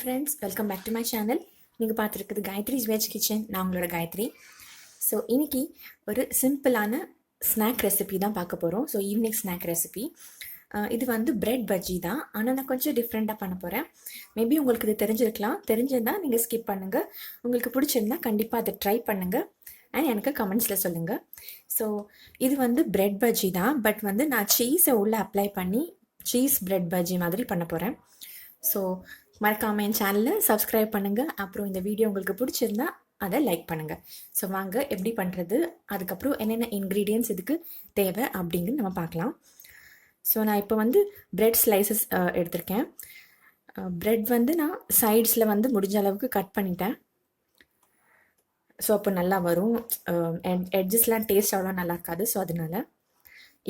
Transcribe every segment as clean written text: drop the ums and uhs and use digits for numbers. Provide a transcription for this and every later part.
Friends, welcome back to my channel. நீங்கள் பார்த்துருக்குது Gayathri's veg kitchen. நான் உங்களோட காயத்ரி. ஸோ இன்றைக்கி ஒரு சிம்பிளான ஸ்நாக் ரெசிபி தான் பார்க்க போகிறோம். ஸோ ஈவினிங் ஸ்நாக் ரெசிபி இது வந்து பிரெட் பஜ்ஜி தான். ஆனால் நான் கொஞ்சம் டிஃப்ரெண்ட்டாக பண்ண போகிறேன். மேபி உங்களுக்கு இது தெரிஞ்சிருக்கலாம். தெரிஞ்சிருந்தால் நீங்கள் ஸ்கிப் பண்ணுங்கள். உங்களுக்கு பிடிச்சிருந்தா கண்டிப்பாக அதை ட்ரை பண்ணுங்கள் அண்ட் எனக்கு கமெண்ட்ஸில் சொல்லுங்கள். ஸோ இது வந்து பிரெட் பஜ்ஜி தான். பட் வந்து நான் சீஸை உள்ளே அப்ளை பண்ணி சீஸ் பிரெட் பஜ்ஜி மாதிரி பண்ண போகிறேன். ஸோ மறக்காமல் என் சேனலை சப்ஸ்கிரைப் பண்ணுங்கள். அப்புறம் இந்த வீடியோ உங்களுக்கு பிடிச்சிருந்தா அதை லைக் பண்ணுங்கள். ஸோ வாங்க எப்படி பண்ணுறது, அதுக்கப்புறம் என்னென்ன இன்க்ரீடியன்ட்ஸ் இதுக்கு தேவை அப்படிங்கிறது நம்ம பார்க்கலாம். ஸோ நான் இப்போ வந்து பிரெட் ஸ்லைசஸ் எடுத்திருக்கேன். பிரெட் வந்து நான் சைட்ஸில் வந்து முடிஞ்ச அளவுக்கு கட் பண்ணிட்டேன். ஸோ அப்போ நல்லா வரும். எட்ஜஸ்லாம் டேஸ்ட் அவ்வளோ நல்லா இருக்காது. ஸோ அதனால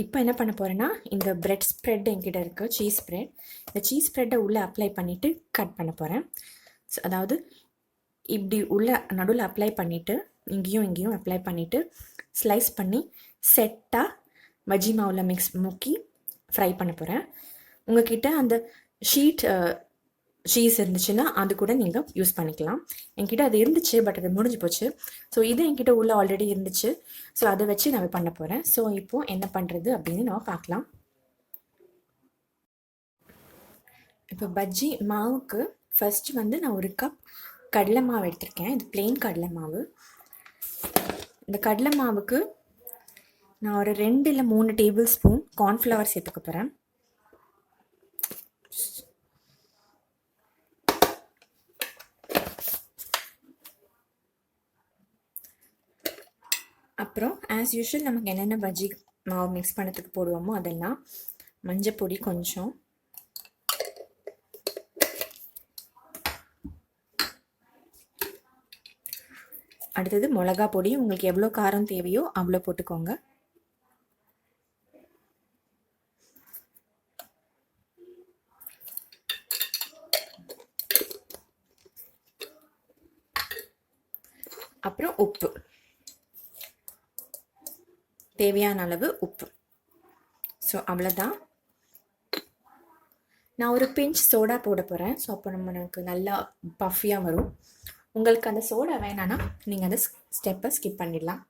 இப்போ என்ன பண்ண போகிறேன்னா, இந்த பிரெட் ஸ்ப்ரெட் என்கிட்ட இருக்குது, சீஸ் ஸ்ப்ரெட். இந்த சீஸ் ஸ்ப்ரெட்டை உள்ளே அப்ளை பண்ணிவிட்டு கட் பண்ண போகிறேன். ஸோ அதாவது இப்படி உள்ளே நடுவில் அப்ளை பண்ணிவிட்டு இங்கேயும் அப்ளை பண்ணிவிட்டு ஸ்லைஸ் பண்ணி செட்டாக பஜ்ஜி மாவில் முக்கி ஃப்ரை பண்ண போகிறேன். உங்கள்கிட்ட அந்த ஷீட் சீஸ் இருந்துச்சுன்னா அது கூட நீங்கள் யூஸ் பண்ணிக்கலாம். என்கிட்ட அது இருந்துச்சு, பட் அது முடிஞ்சு போச்சு. ஸோ இது என்கிட்ட உள்ளே ஆல்ரெடி இருந்துச்சு. ஸோ அதை வச்சு நான் பண்ண போகிறேன். ஸோ இப்போது என்ன பண்ணுறது அப்படின்னு நம்ம பார்க்கலாம். இப்போ பஜ்ஜி மாவுக்கு ஃபஸ்ட்டு வந்து நான் ஒரு கப் கடலை மாவு எடுத்திருக்கேன். இது பிளெயின் கடலை மாவு. இந்த கடலை மாவுக்கு நான் ஒரு 2 இல்லை 3 டேபிள் ஸ்பூன் கார்ன்ஃப்ளவர் சேர்த்துக்க போகிறேன். அப்புறம் ஆஸ் யூஷுவல் நமக்கு என்னென்ன பஜ்ஜி மாவு மிக்ஸ் பண்ணதுக்கு போடுவோமோ அதெல்லாம். மஞ்சள் பொடி கொஞ்சம், அடுத்தது மிளகா பொடி. உங்களுக்கு எவ்வளோ காரம் தேவையோ அவ்வளோ போட்டுக்கோங்க. அப்புறம் உப்பு, தேவையான அளவு உப்பு. ஸோ அவ்வளோதான். நான் ஒரு பிஞ்ச் சோடா போட போகிறேன். ஸோ அப்போ நமக்கு நல்லா பஃபியாக வரும். உங்களுக்கு அந்த சோடா வேணான்னா நீங்கள் அந்த ஸ்டெப்பை ஸ்கிப் பண்ணிடலாம்.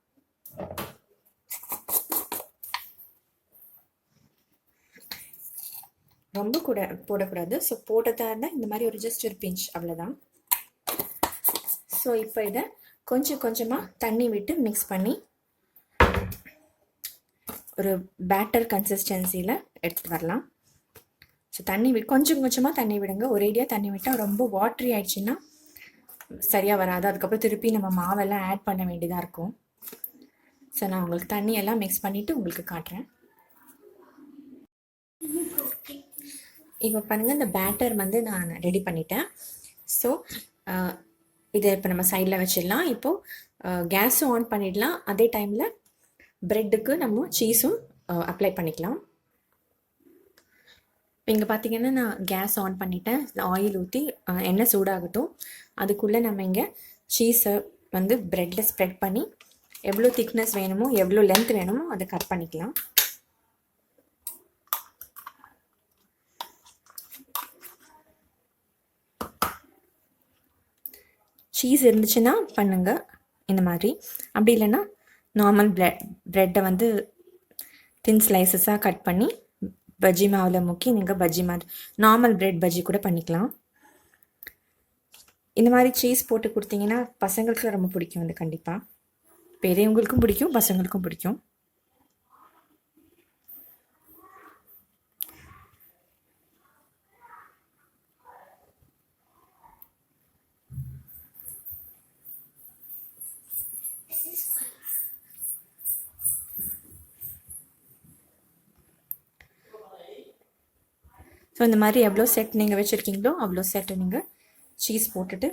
ரொம்ப கூட போடக்கூடாது. ஸோ போட்டதாக இருந்தால் இந்த மாதிரி ஒரு ஜஸ்ட் ஒரு பிஞ்ச், அவ்வளோதான். ஸோ இப்போ இதை கொஞ்சம் கொஞ்சமாக தண்ணி விட்டு மிக்ஸ் பண்ணி ஒரு பேட்டர் கன்சிஸ்டன்சியில் எடுத்துகிட்டு வரலாம். ஸோ தண்ணி கொஞ்சம் கொஞ்சமாக தண்ணி விடுங்க. ஒரேடியாக தண்ணி விட்டால் ரொம்ப வாட்ரி ஆயிடுச்சுன்னா சரியாக வராது. அதுக்கப்புறம் திருப்பி நம்ம மாவெல்லாம் ஆட் பண்ண வேண்டியதாக இருக்கும். ஸோ நான் உங்களுக்கு தண்ணியெல்லாம் மிக்ஸ் பண்ணிவிட்டு உங்களுக்கு காட்டுறேன். இப்போ பாருங்கள், இந்த பேட்டர் வந்து நான் ரெடி பண்ணிட்டேன். ஸோ இதை இப்போ நம்ம சைடில் வச்சிடலாம். இப்போது கேஸும் ஆன் பண்ணிடலாம். அதே டைமில் ப்ரெட்டுக்கு நம்ம சீஸும் அப்ளை பண்ணிக்கலாம். இப்போ இங்கே பார்த்தீங்கன்னா நான் கேஸ் ஆன் பண்ணிட்டேன். ஆயில் ஊற்றி எண்ணெய் சூடாகட்டும். அதுக்குள்ளே நம்ம இங்கே சீஸை வந்து ப்ரெட்டில் ஸ்ப்ரெட் பண்ணி எவ்வளோ திக்னஸ் வேணுமோ எவ்வளோ லென்த் வேணுமோ அதை கட் பண்ணிக்கலாம். சீஸ் இருந்துச்சுன்னா பண்ணுங்கள் இந்த மாதிரி. அப்படி இல்லைன்னா நார்மல் ப்ரெட்டை வந்து தின் ஸ்லைசஸாக கட் பண்ணி பஜ்ஜி மாவில் முக்கி நீங்கள் பஜ்ஜி மாதிரி நார்மல் பிரெட் பஜ்ஜி கூட பண்ணிக்கலாம். இந்த மாதிரி சீஸ் போட்டு கொடுத்தீங்கன்னா பசங்களுக்கு ரொம்ப பிடிக்கும். அது கண்டிப்பாக பெரியவங்களுக்கும் பிடிக்கும், பசங்களுக்கும் பிடிக்கும். ஸோ இந்த மாதிரி எவ்வளோ செட் நீங்கள் வச்சுருக்கீங்களோ அவ்வளோ செட்டை நீங்கள் சீஸ் போட்டுட்டு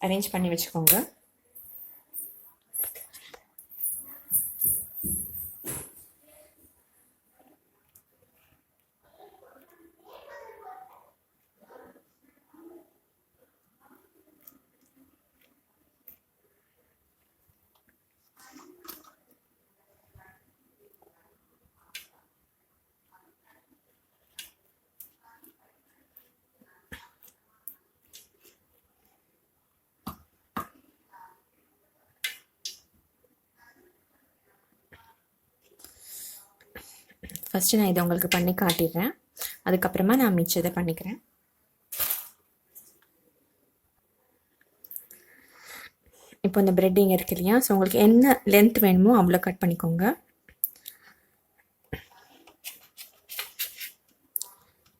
அரேஞ்ச் பண்ணி வச்சுக்கோங்க. ஃபஸ்ட்டு நான் இதை உங்களுக்கு பண்ணி காட்டிடுறேன், அதுக்கப்புறமா நான் மிச்சத்தை பண்ணிக்கிறேன். இப்போ இந்த பிரெட் இங்கே இருக்கு இல்லையா, ஸோ உங்களுக்கு என்ன லென்த் வேணுமோ அவ்வளோ கட் பண்ணிக்கோங்க.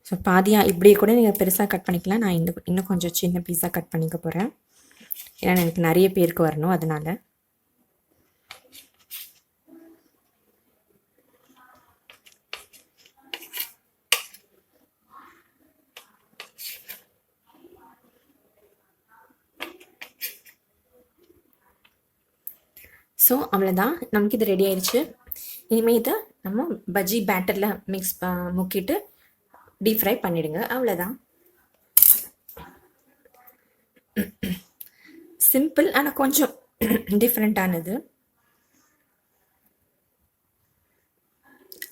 ஸோ பாதியாக இப்படியே கூட நீங்கள் பெருசாக கட் பண்ணிக்கலாம். நான் இன்னும் கொஞ்சம் சின்ன பீஸாக கட் பண்ணிக்க போகிறேன், ஏன்னா எனக்கு நிறைய பேருக்கு வரணும் அதனால். ஸோ அவ்வளோதான், நமக்கு இது ரெடி ஆயிடுச்சு. இனிமேல் இதை நம்ம பஜ்ஜி பேட்டரில் முக்கிட்டு டீப் ஃப்ரை பண்ணிவிடுங்க, அவ்வளோதான். சிம்பிள், ஆனால் கொஞ்சம் டிஃப்ரெண்ட்டானது.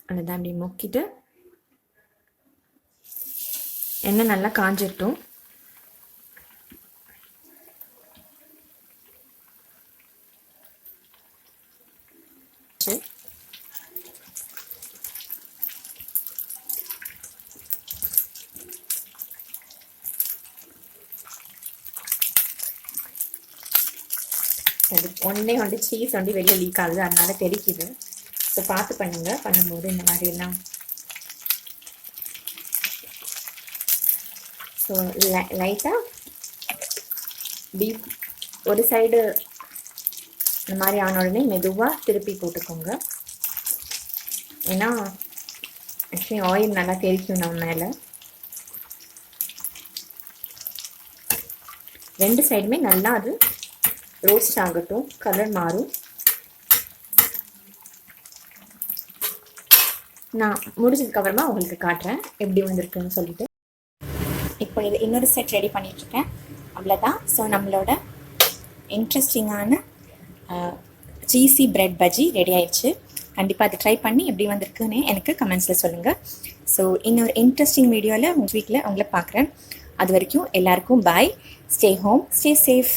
அவ்வளோதான், அப்படி முக்கிட்டு எண்ணெய் நல்லா காஞ்சிட்டும். அது ஒன்று சீஸ் வெளியே லீக் ஆகுது, அதனால தெரிக்குது. ஸோ பார்த்து பண்ணுங்க, பண்ணும்போது இந்த மாதிரி எல்லாம். ஸோ லைட்டாக டீப் ஒரு சைடு இந்த மாதிரி ஆன உடனே மெதுவாக திருப்பி போட்டுக்கோங்க, ஏன்னா ஆக்சுவலி ஆயில் நல்லா தெரிக்கும் நம்ம மேலே. ரெண்டு சைடுமே நல்லா அது ரோஸ்ட் ஆகட்டும், கலர் மாறும். நான் முடிஞ்சதுக்கப்புறமா உங்களுக்கு காட்டுறேன் எப்படி வந்திருக்குன்னு சொல்லிட்டு. இப்போ இது இன்னொரு செட் ரெடி பண்ணிட்டுருக்கேன், அவ்வளோதான். ஸோ நம்மளோட இன்ட்ரெஸ்டிங்கான சீஸி பிரெட் பஜ்ஜி ரெடி ஆயிடுச்சு. கண்டிப்பாக அதை ட்ரை பண்ணி எப்படி வந்திருக்குன்னு எனக்கு கமெண்ட்ஸில் சொல்லுங்கள். ஸோ இன்னொரு இன்ட்ரெஸ்டிங் வீடியோவில் உங்கள் வீட்டில் உங்களை பார்க்குறேன். அது வரைக்கும் எல்லாருக்கும் bye. Stay home, stay safe.